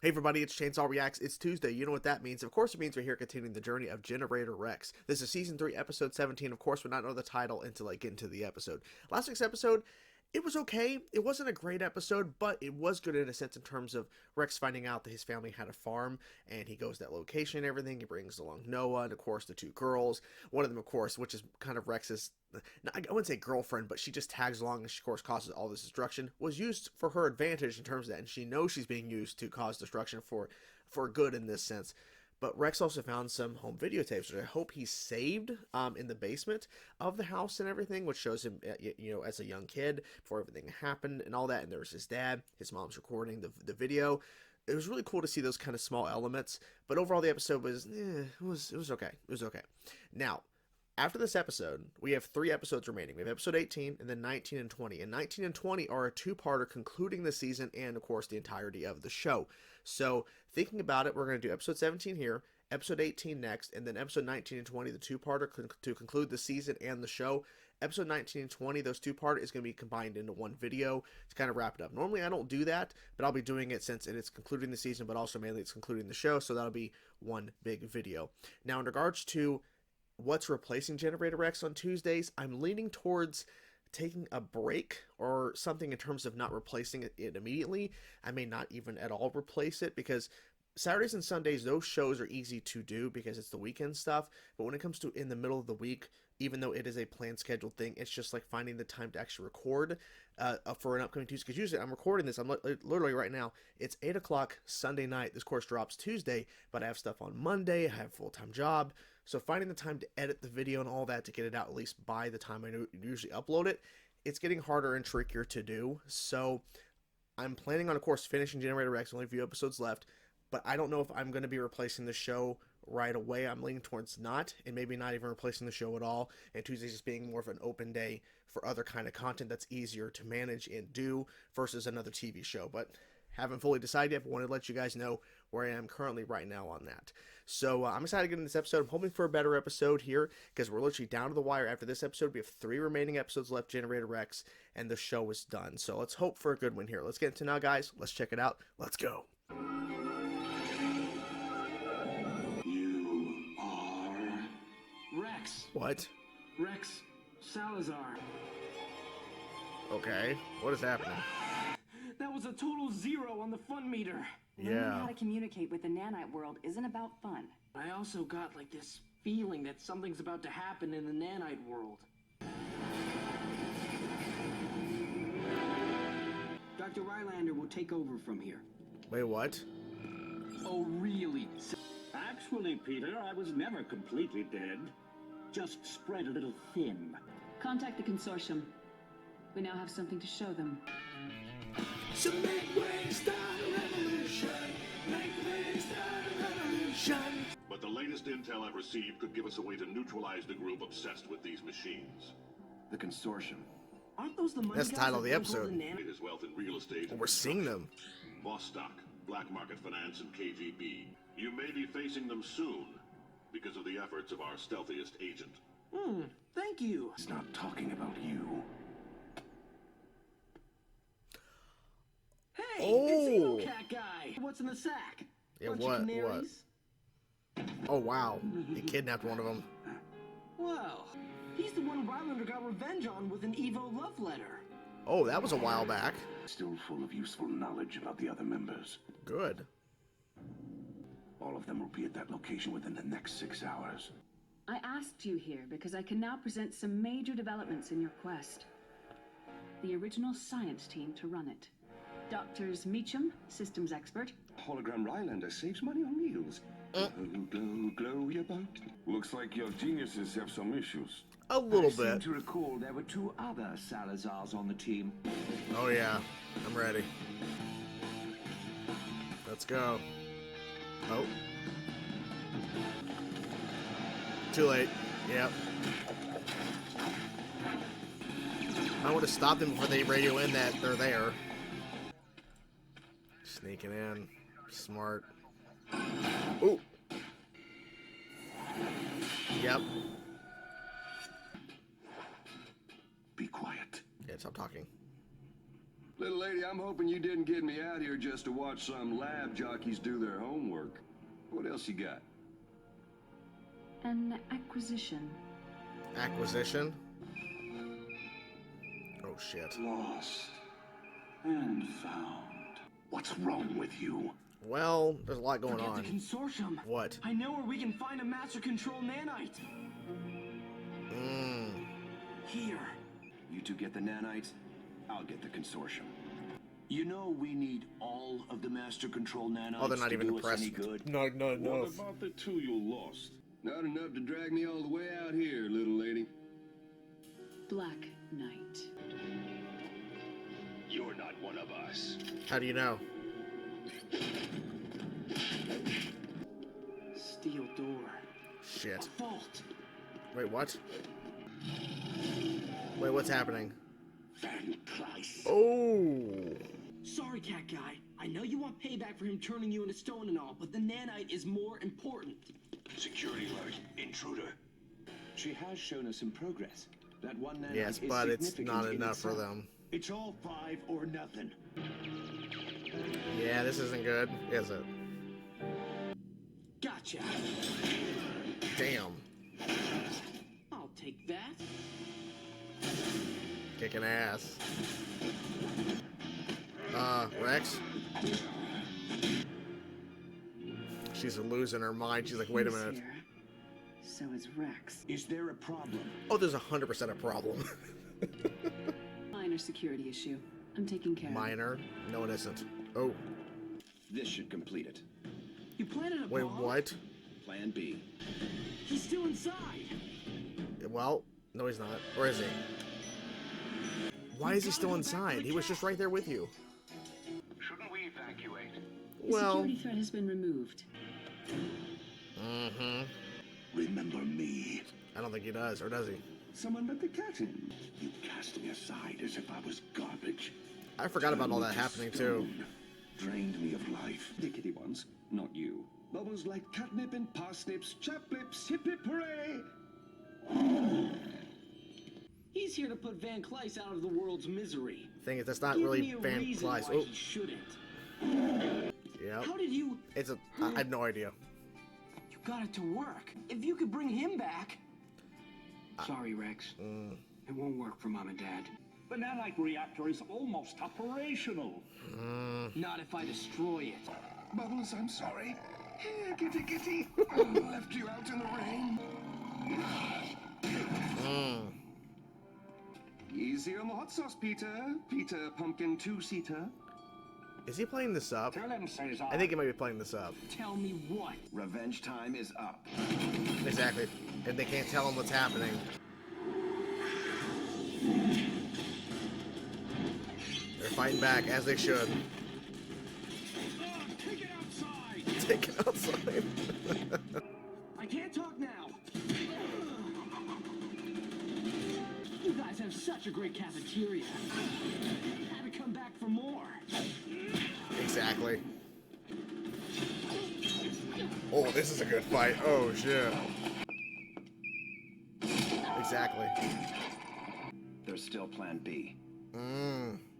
Hey everybody, it's Chainsaw Reacts. It's Tuesday. You know what that means. Of course, it means we're here continuing the journey of Generator Rex. This is Season 3, Episode 17. Of course, we're not know the title until I get into the episode. Last week's episode, it was okay. It wasn't a great episode, but it was good in a sense in terms of Rex finding out that his family had a farm, and he goes to that location and everything. He brings along Noah and, of course, the two girls. One of them, of course, which is kind of Rex's, I wouldn't say girlfriend, but she just tags along and she, of course, causes all this destruction, was used for her advantage in terms of that, and she knows she's being used to cause destruction for good in this sense. But Rex also found some home videotapes, which I hope he saved in the basement of the house and everything, which shows him, as a young kid before everything happened and all that. And there was his dad, his mom's recording the video. It was really cool to see those kind of small elements. But overall, the episode was, it was okay. It was okay. Now, after this episode, we have 3 episodes remaining. We have episode 18 and then 19 and 20. And 19 and 20 are a two-parter concluding the season and, of course, the entirety of the show. So, thinking about it, we're going to do episode 17 here, episode 18 next, and then episode 19 and 20, the two-parter to conclude the season and the show. Episode 19 and 20, those two-part is going to be combined into one video to kind of wrap it up. Normally, I don't do that, but I'll be doing it since it's concluding the season, but also mainly it's concluding the show, so that'll be one big video. Now, in regards to what's replacing Generator Rex on Tuesdays, I'm leaning towards taking a break or something in terms of not replacing it immediately. I may not even at all replace it because Saturdays and Sundays, those shows are easy to do because it's the weekend stuff. But when it comes to in the middle of the week, even though it is a planned scheduled thing, it's just like finding the time to actually record for an upcoming Tuesday. Because usually I'm recording this, I'm literally right now, it's 8 o'clock Sunday night. This course drops Tuesday, but I have stuff on Monday. I have a full-time job. So finding the time to edit the video and all that to get it out at least by the time I usually upload it, it's getting harder and trickier to do. So I'm planning on, of course, finishing Generator Rex, only a few episodes left, but I don't know if I'm going to be replacing the show right away. I'm leaning towards not, and maybe not even replacing the show at all, and Tuesdays just being more of an open day for other kind of content that's easier to manage and do versus another TV show. But haven't fully decided yet, but wanted to let you guys know where I am currently right now on that. So I'm excited to get in this episode. I'm hoping for a better episode here because we're literally down to the wire. After this episode, we have 3 remaining episodes left, Generator Rex, and the show is done. So let's hope for a good one here. Let's get into it now, guys. Let's check it out. Let's go. You are Rex. What? Rex Salazar. Okay. What is happening? That was a total 0 on the fun meter. Learning how to communicate with the nanite world isn't about fun. I also got like this feeling that something's about to happen in the nanite world. Dr. Rylander will take over from here. Wait, what? Oh, really? Actually, Peter, I was never completely dead. Just spread a little thin. Contact the Consortium. We now have something to show them. So make way, start a revolution. Make way, start a revolution. But the latest intel I've received could give us a way to neutralize the group obsessed with these machines. The Consortium. Aren't those the money That's the guys title of that the control episode. It is wealth in real estate. We're seeing them. Vostok, black market finance, and KGB. You may be facing them soon because of the efforts of our stealthiest agent. Thank you. It's not talking about you. Hey, Oh. it's Cat Guy. What's in the sack? Yeah, Bunch of what? canaries? Oh, wow. He kidnapped one of them. Well, he's the one Rylander got revenge on with an Evo love letter. Oh, that was a while back. Still full of useful knowledge about the other members. Good. All of them will be at that location within the next 6 hours. I asked you here because I can now present some major developments in your quest. The original science team to run it. Doctors Meacham, systems expert. Hologram Rylander saves money on meals. Glow, glow, glow your boat. Looks like your geniuses have some issues. A little I seem bit. to recall there were 2 other Salazars on the team. Oh, yeah. I'm ready. Let's go. Oh. Too late. Yep. I would have stopped them before they radio in that they're there. Sneaking in. Smart. Ooh. Yep. Be quiet. Yeah, stop talking. Little lady, I'm hoping you didn't get me out here just to watch some lab jockeys do their homework. What else you got? An acquisition. Acquisition? Oh shit. Lost and found. What's wrong with you? Well, there's a lot going Forget on. the Consortium. What? I know where we can find a master control nanite. Here. You two get the nanites, I'll get the consortium. You know we need all of the master control nanites Oh, they're not to even do us impressed. any good. No, no, no. What about the two you lost? Not enough to drag me all the way out here, little lady. Black Knight. You're not one of us. How do you know? Steel door. Shit. Vault. Wait, what? Wait, what's happening? Van Kleist. Oh! Sorry, cat guy. I know you want payback for him turning you into stone and all, but the nanite is more important. Security alert. Intruder. She has shown us some progress. That one nanite Yes, is but it's significant not in enough for itself. them. It's all 5 or nothing. Yeah, this isn't good, is it? Gotcha. Damn. I'll take that. Kicking ass. Rex? She's losing her mind. She's like, wait a He's minute. here. So is Rex. Is there a problem? Oh, there's 100% a problem. Minor security issue. I'm taking care of it. Minor? No, it isn't. Oh, This should complete it. You planted a wait, bomb? what? Plan B. He's still inside. Well, no, he's not. Or is he? Why is he still inside? He was just right there with you. Shouldn't we evacuate? The Well, security threat has been removed. Remember me. I don't think he does, or does he? Someone let the cat in. You cast me aside as if I was garbage. I forgot about all that happening too. Drained me of life. The kitty ones, not you. Bubbles like catnip and parsnips, chap lips, hip hip hooray! He's here to put Van Kleist out of the world's misery. Thing is, that's not Give really me a Van reason Kleist. why Oh, he shouldn't. yeah. How did you... It's a. I had no idea. You got it to work. If you could bring him back... Sorry, Rex. It won't work for Mom and Dad. The nanite reactor is almost operational. Not if I destroy it. Bubbles, I'm sorry. Here, kitty kitty. I left you out in the rain. Easy on the hot sauce, Peter. Peter, pumpkin two-seater. Is he playing this up? Tell him, Cesar. I think he might be playing this up. Tell me what? Revenge time is up. Exactly. And they can't tell him what's happening. They're fighting back, as they should. Take it outside. Take it outside. I can't talk now. You guys have such a great cafeteria. Had to come back for more. Exactly. Oh, this is a good fight. Oh, shit. Exactly. There's still plan B.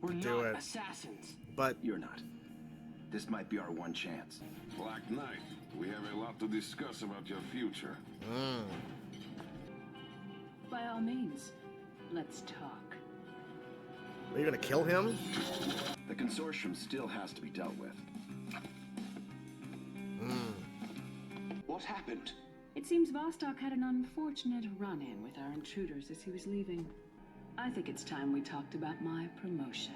We're Do not it. assassins. But You're not. This might be our one chance. Black Knight, we have a lot to discuss about your future. By all means, let's talk. are you gonna kill him? The consortium still has to be dealt with. What happened? It seems Vostok had an unfortunate run-in with our intruders as he was leaving. I think it's time we talked about my promotion.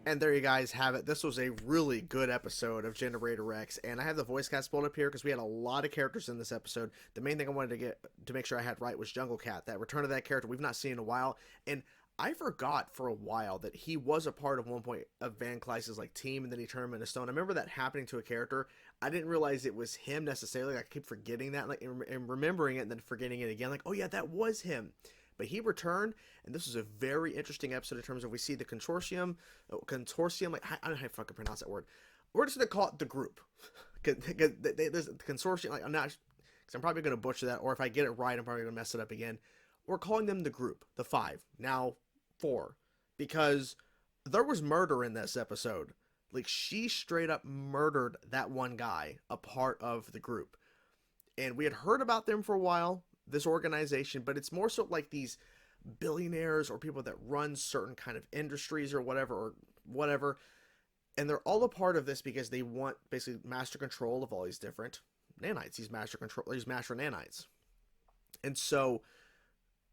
And there you guys have it. This was a really good episode of Generator Rex, and I have the voice cast pulled up here because we had a lot of characters in this episode. The main thing I wanted to get to make sure I had right was Jungle Cat. That return of that character we've not seen in a while, and I forgot for a while that he was a part of one point of Van Kleist's like team, and then he turned him into stone. I remember that happening to a character. I didn't realize it was him necessarily. I keep forgetting that, like, and remembering it, and then forgetting it again. Like, oh yeah, that was him. But he returned, and this was a very interesting episode in terms of we see the consortium, like, I don't know how to fucking pronounce that word. We're just going to call it the group. Because there's the consortium, like, because I'm probably going to butcher that, or if I get it right, I'm probably going to mess it up again. We're calling them the group, the 5, now 4, because there was murder in this episode. Like, she straight up murdered that one guy, a part of the group. And we had heard about them for a while, this organization, but it's more so like these billionaires or people that run certain kind of industries or whatever. And they're all a part of this because they want basically master control of all these different nanites, these master nanites. And so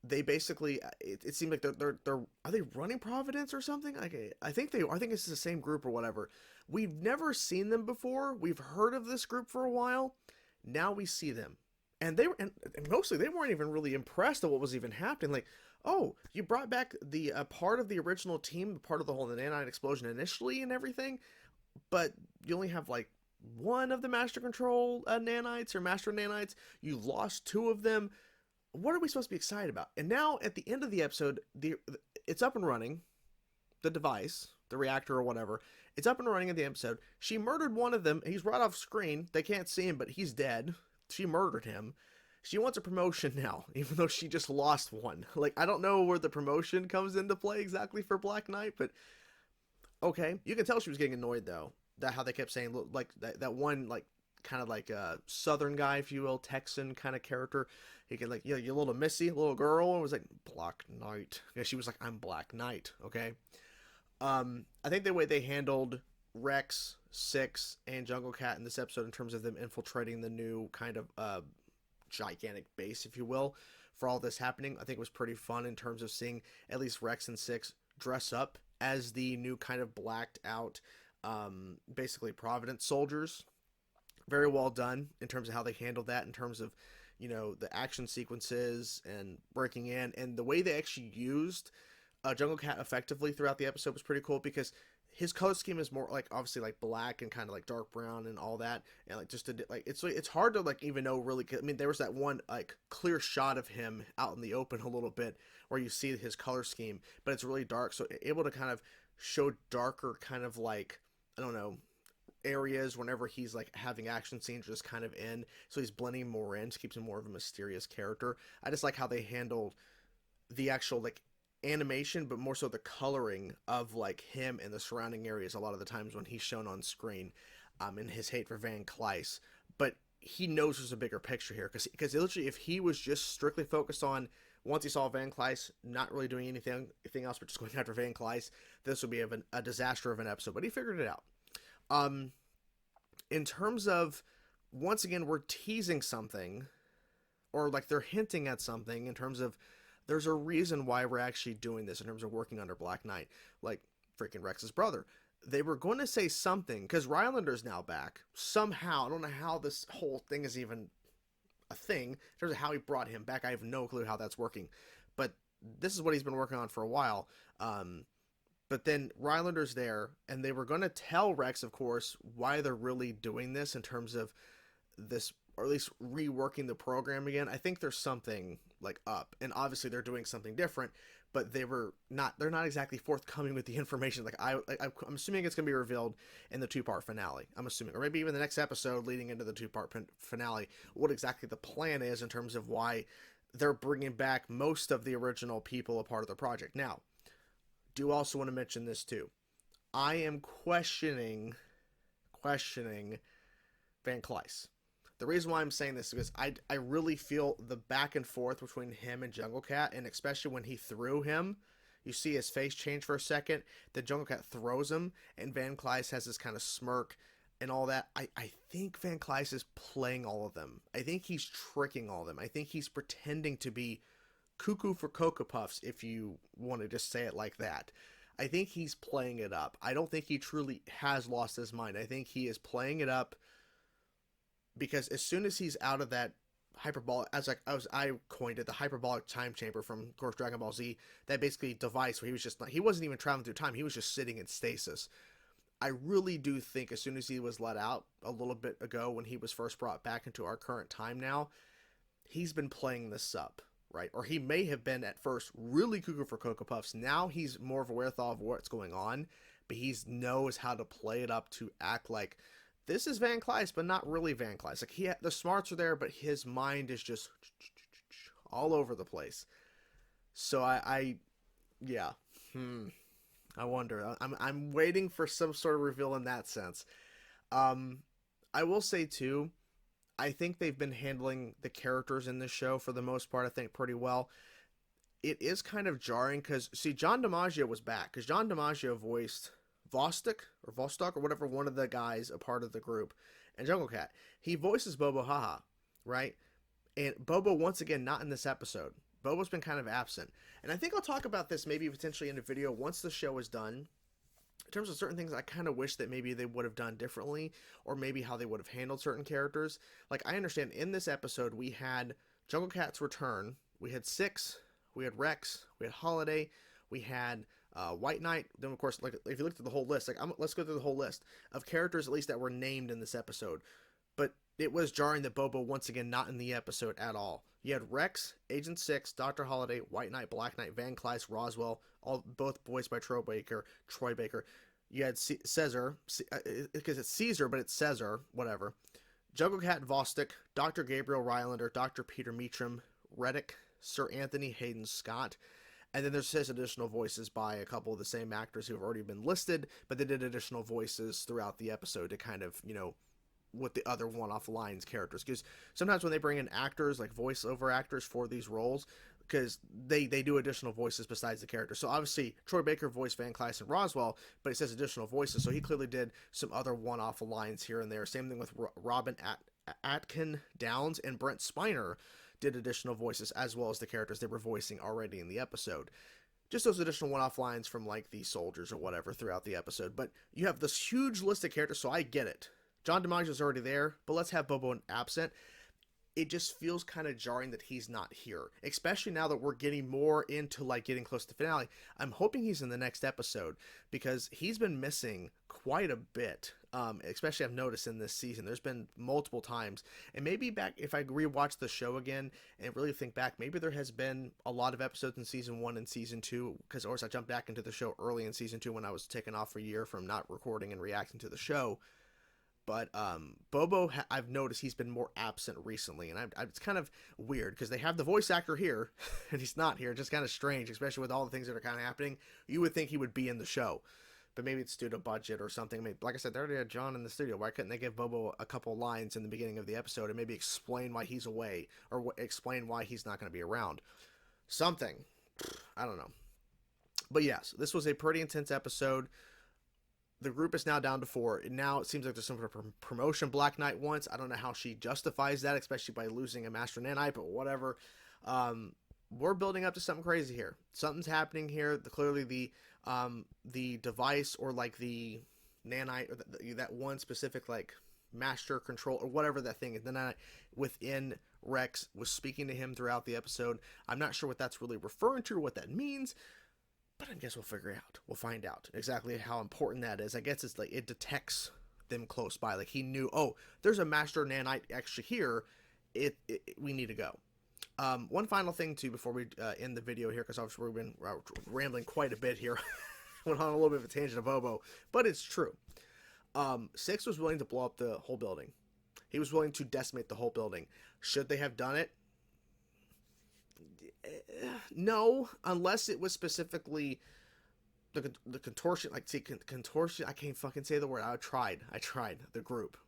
they basically, it seemed like they're are they running Providence or something? Like, I think it's the same group or whatever. We've never seen them before. We've heard of this group for a while. Now we see them, and they were, and mostly they weren't even really impressed at what was even happening. Like, oh, you brought back the part of the original team, part of the whole nanite explosion initially and everything, but you only have like one of the master control nanites or master nanites. You lost two of them. What are we supposed to be excited about? And now at the end of the episode, it's up and running, the device, the reactor or whatever. It's up and running in the episode. She murdered one of them. He's right off screen. They can't see him, but he's dead. She murdered him. She wants a promotion now, even though she just lost one. Like, I don't know where the promotion comes into play exactly for Black Knight, but okay. You can tell she was getting annoyed though. That how they kept saying, like, that one, like, kind of like a southern guy, if you will, Texan kind of character. He could, like, you little Missy, little girl, and was like, Black Knight. Yeah, she was like, I'm Black Knight, okay? I think the way they handled Rex, Six, and Jungle Cat in this episode in terms of them infiltrating the new kind of gigantic base, if you will, for all this happening, I think was pretty fun in terms of seeing at least Rex and Six dress up as the new kind of blacked out, basically Providence soldiers. Very well done in terms of how they handled that, in terms of, the action sequences and breaking in, and the way they actually used Jungle Cat effectively throughout the episode was pretty cool, because his color scheme is more like obviously like black and kind of like dark brown and all that, and like just it's hard to like even know really. I mean, there was that one like clear shot of him out in the open a little bit where you see his color scheme, but it's really dark, so able to kind of show darker kind of like, I don't know, areas whenever he's like having action scenes just kind of in, so he's blending more in, keeps him more of a mysterious character. I just like how they handled the actual like animation, but more so the coloring of like him and the surrounding areas a lot of the times when he's shown on screen, in his hate for Van Kleis. But he knows there's a bigger picture here, because literally if he was just strictly focused on, once he saw Van Kleis not really doing anything else but just going after Van Kleis, this would be a disaster of an episode, but he figured it out. In terms of, once again, we're teasing something, or like they're hinting at something in terms of, there's a reason why we're actually doing this in terms of working under Black Knight, like freaking Rex's brother. They were going to say something, because Rylander's now back, somehow. I don't know how this whole thing is even a thing, in terms of how he brought him back. I have no clue how that's working, but this is what he's been working on for a while. But then Rylander's there, and they were going to tell Rex, of course, why they're really doing this in terms of this, or at least reworking the program again. I think there's something like up, and obviously they're doing something different, but they're not exactly forthcoming with the information. Like I'm assuming it's going to be revealed in the 2-part finale. I'm assuming, or maybe even the next episode leading into the 2-part finale, what exactly the plan is in terms of why they're bringing back most of the original people a part of the project. Now, do also want to mention this too. I am questioning Van Kleis. The reason why I'm saying this is because I really feel the back and forth between him and Jungle Cat, and especially when he threw him, you see his face change for a second, then Jungle Cat throws him, and Van Kleis has this kind of smirk and all that. I think Van Kleis is playing all of them. I think he's tricking all of them. I think he's pretending to be cuckoo for Cocoa Puffs, if you want to just say it like that. I think he's playing it up. I don't think he truly has lost his mind. I think he is playing it up because as soon as he's out of that hyperbolic, I coined it, the hyperbolic time chamber from, of course, Dragon Ball Z, that basically device where he wasn't even traveling through time, he was just sitting in stasis. I really do think as soon as he was let out a little bit ago, when he was first brought back into our current time now, he's been playing this up, right? Or he may have been at first really cuckoo for Cocoa Puffs. Now he's more of a wherewithal of what's going on, but he knows how to play it up to act like this is Van Kleis, but not really Van Kleis. Like the smarts are there, but his mind is just all over the place. So yeah. I wonder. I'm waiting for some sort of reveal in that sense. Um, I will say too, I think they've been handling the characters in this show for the most part, I think, pretty well. It is kind of jarring because, see, John DiMaggio was back because John DiMaggio voiced Vostok or whatever, one of the guys a part of the group, and Jungle Cat. He voices Bobo Haha, right? And Bobo, once again, not in this episode. Bobo's been kind of absent. And I think I'll talk about this maybe potentially in a video once the show is done. In terms of certain things, I kind of wish that maybe they would have done differently, or maybe how they would have handled certain characters. Like, I understand in this episode, we had Jungle Cat's return, we had Six, we had Rex, we had Holiday, we had White Knight. Then, of course, like if you looked at the whole list, let's go through the whole list of characters at least that were named in this episode. But it was jarring that Bobo, once again, not in the episode at all. You had Rex, Agent Six, Dr. Holiday, White Knight, Black Knight, Van Clyce, Roswell, all both voiced by Troy Baker. You had Caesar, because it's Caesar, but it's Caesar, whatever. Jungle Cat Vostok, Dr. Gabriel Rylander, Dr. Peter Meacham, Reddick, Sir Anthony Hayden Scott, and then there's additional voices by a couple of the same actors who have already been listed, but they did additional voices throughout the episode to kind of, with the other one-off lines characters, because sometimes when they bring in actors, like voiceover actors for these roles, because they do additional voices besides the character. So obviously Troy Baker voiced Van Clyce and Roswell, but it says additional voices, so he clearly did some other one-off lines here and there. Same thing with Robin Atkin Downs and Brent Spiner did additional voices as well as the characters they were voicing already in the episode. Just those additional one-off lines from like the soldiers or whatever throughout the episode. But you have this huge list of characters, so I get it. John DiMaggio's already there, but let's have Bobo absent. It just feels kind of jarring that he's not here, especially now that we're getting more into like getting close to the finale. I'm hoping he's in the next episode because he's been missing quite a bit, especially I've noticed in this season. There's been multiple times, and maybe back if I rewatch the show again and really think back, maybe there has been a lot of episodes in season 1 and season 2, because of course I jumped back into the show early in season 2 when I was taken off for a year from not recording and reacting to the show. But Bobo, I've noticed he's been more absent recently, and it's kind of weird because they have the voice actor here, and he's not here. It's just kind of strange, especially with all the things that are kind of happening. You would think he would be in the show, but maybe it's due to budget or something. I mean, like I said, they already had John in the studio. Why couldn't they give Bobo a couple lines in the beginning of the episode and maybe explain why he's away or explain why he's not going to be around? Something. I don't know. But yes, this was a pretty intense episode. The group is now down to 4. Now it seems like there's some sort of promotion Black Knight wants. I don't know how she justifies that, especially by losing a Master Nanite, but whatever. We're building up to something crazy here. Something's happening here. Clearly the device or like the Nanite, or that one specific like master control or whatever that thing is, the Nanite within Rex was speaking to him throughout the episode. I'm not sure what that's really referring to or what that means. But I guess we'll figure out. We'll find out exactly how important that is. I guess it's like it detects them close by. Like he knew, oh, there's a Master Nanite extra here. We need to go. One final thing too before we end the video here, because obviously we've been rambling quite a bit here. Went on a little bit of a tangent of Bobo, but it's true. Six was willing to blow up the whole building. He was willing to decimate the whole building. Should they have done it? No, unless it was specifically the contortion. Like, see, contortion. I can't fucking say the word. I tried. The group.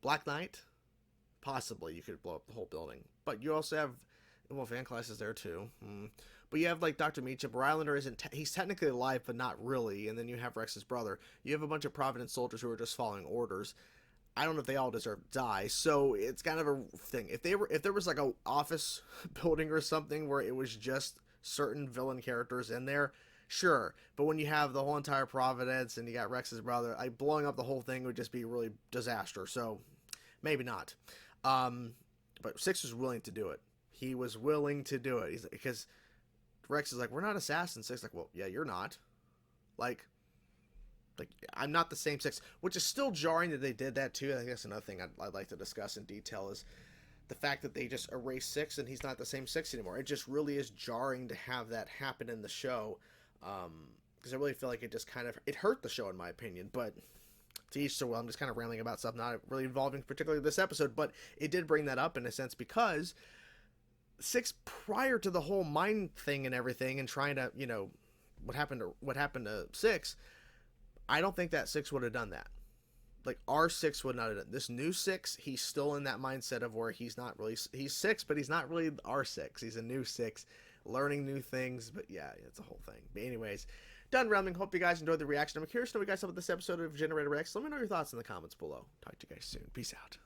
Black Knight, possibly you could blow up the whole building, but you also have Van Clyce is there too. But you have like Dr. Meacham. Rylander isn't. He's technically alive, but not really. And then you have Rex's brother. You have a bunch of Providence soldiers who are just following orders. I don't know if they all deserve to die, so it's kind of a thing. If there was like a office building or something where it was just certain villain characters in there, sure. But when you have the whole entire Providence and you got Rex's brother, blowing up the whole thing would just be really disaster. So maybe not. But Six was willing to do it. He was willing to do it. Because Rex is like, we're not assassins. Six is like, well, yeah, you're not. Like, I'm not the same Six, which is still jarring that they did that too. I think that's another thing I'd like to discuss in detail is the fact that they just erased Six and he's not the same Six anymore. It just really is jarring to have that happen in the show, because I really feel like it just kind of, it hurt the show in my opinion, but to each so well. I'm just kind of rambling about stuff not really involving particularly this episode, but it did bring that up in a sense because Six, prior to the whole mind thing and everything and trying to, what happened to 6, I don't think that 6 would have done that. Like, R6 would not have done this. New 6, he's still in that mindset of where he's 6, but he's not really R6. He's a new 6, learning new things. But yeah, it's a whole thing. But anyways, done rambling. Hope you guys enjoyed the reaction. I'm curious to know what you guys thought about this episode of Generator Rex. Let me know your thoughts in the comments below. Talk to you guys soon. Peace out.